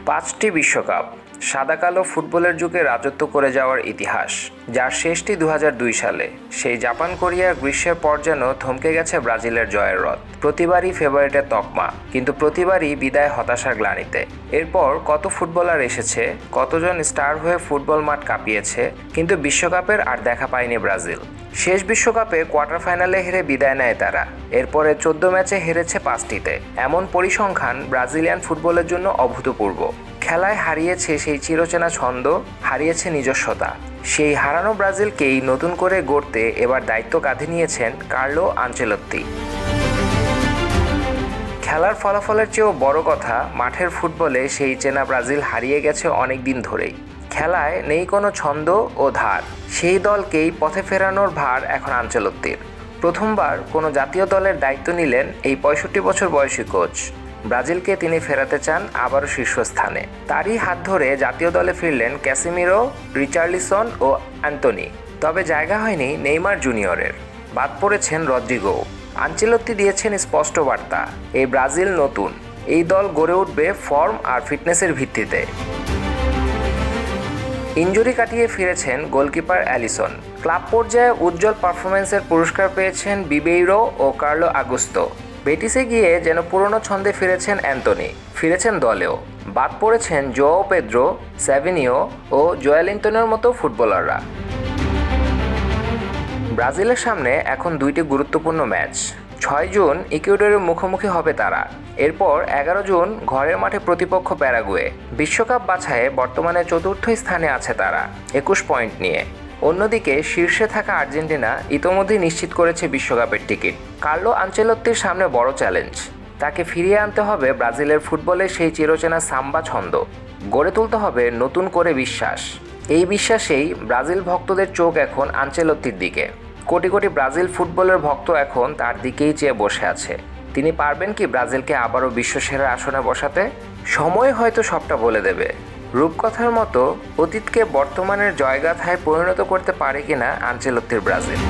5টি বিশ্বকাপ সাদা কালো ফুটবলের যুগে রাজত্ব করে যাওয়ার ইতিহাস, যার শেষটি 2002 সালে। সেই জাপান কোরিয়ার গ্রীষ্মের পর যেন থমকে গেছে ব্রাজিলের জয়ের রথ। প্রতিবারই ফেভারিটের তকমা, কিন্তু প্রতিবারই বিদায় হতাশার গ্লানিতে। এরপর কত ফুটবলার এসেছে, কতজন স্টার হয়ে ফুটবল মাঠ কাঁপিয়েছে, কিন্তু বিশ্বকাপের আর দেখা পায়নি ব্রাজিল। শেষ বিশ্বকাপে কোয়ার্টার ফাইনালে হেরে বিদায় নেয় তারা। এরপরে 14 ম্যাচে হেরেছে 5টিতে। এমন পরিসংখ্যান ব্রাজিলিয়ান ফুটবলের জন্য অভূতপূর্ব। খেলায় হারিয়েছে সেই চিরচেনা ছন্দ, হারিয়েছে নিজস্বতা। সেই হারানো ব্রাজিলকেই নতুন করে গড়তে এবার দায়িত্ব কাঁধে নিয়েছেন কার্লো আনচেলত্তি। খেলার ফলাফলের চেয়েও বড় কথা, মাঠের ফুটবলে সেই চেনা ব্রাজিল হারিয়ে গেছে অনেক দিন ধরেই। খেলায় নেই কোনো ছন্দ ও ধার। সেই দলকেই পথে ফেরানোর ভার এখন আনচেলত্তির। প্রথমবার কোনো জাতীয় দলের দায়িত্ব নিলেন এই 65 বছর বয়সী কোচ। ব্রাজিলকে তিনি ফেরাতে চান আবারও শীর্ষস্থানে। তারই হাত ধরে জাতীয় দলে ফিরলেন ক্যাসিমিরো, রিচার্লিসন ও অ্যান্তনি। তবে জায়গা হয়নি নেইমার জুনিয়রের। বাদ পড়েছেন রদ্রিগো। আনচেলত্তি দিয়েছেন স্পষ্ট বার্তা, এই ব্রাজিল নতুন। এই দল গড়ে উঠবে ফর্ম আর ফিটনেসের ভিত্তিতে। ইনজুরি কাটিয়ে ফিরেছেন গোলকিপার অ্যালিসন। ক্লাব পর্যায়ে উজ্জ্বল পারফরম্যান্সের পুরস্কার পেয়েছেন বিবেইরো ও কার্লো আগুস্তো। বেটিসে গিয়ে যেন পুরনো ছন্দে ফিরেছেন অ্যান্তনি, ফিরেছেন দলেও। বাদ পড়েছেন জোয়াও পেদ্রো, স্যাভিনিও ও জোয়েলিন্টনের মতো ফুটবলাররা। ব্রাজিলের সামনে এখন 2টি গুরুত্বপূর্ণ ম্যাচ। 6 জুন ইকুয়েডরের মুখোমুখি হবে তারা। এরপর 11 জুন ঘরের মাঠে প্রতিপক্ষ প্যারাগুয়ে। বিশ্বকাপ বাছাইয়ে বর্তমানে 4র্থ স্থানে আছে তারা 21 পয়েন্ট নিয়ে। অন্যদিকে শীর্ষে থাকা আর্জেন্টিনা ইতোমধ্যেই নিশ্চিত করেছে বিশ্বকাপের টিকিট। কার্লো আনচেলত্তির সামনে বড় চ্যালেঞ্জ। তাকে ফিরিয়ে আনতে হবে ব্রাজিলের ফুটবলের সেই চিরচেনা সাম্বা ছন্দ। গড়ে তুলতে হবে নতুন করে বিশ্বাস। এই বিশ্বাসেই ব্রাজিল ভক্তদের চোখ এখন আনচেলত্তির দিকে। কোটি কোটি ব্রাজিল ফুটবলের ভক্ত এখন তার দিকেই চেয়ে বসে আছে। তিনি পারবেন কি ব্রাজিলকে আবারও বিশ্বসেরা আসনে বসাতে? সময় হয়তো সবটা বলে দেবে। রূপকথার মতো অতীতকে বর্তমানের জয়গাথায় পরিণত করতে পারে কিনা আনচেলত্তির ব্রাজিল।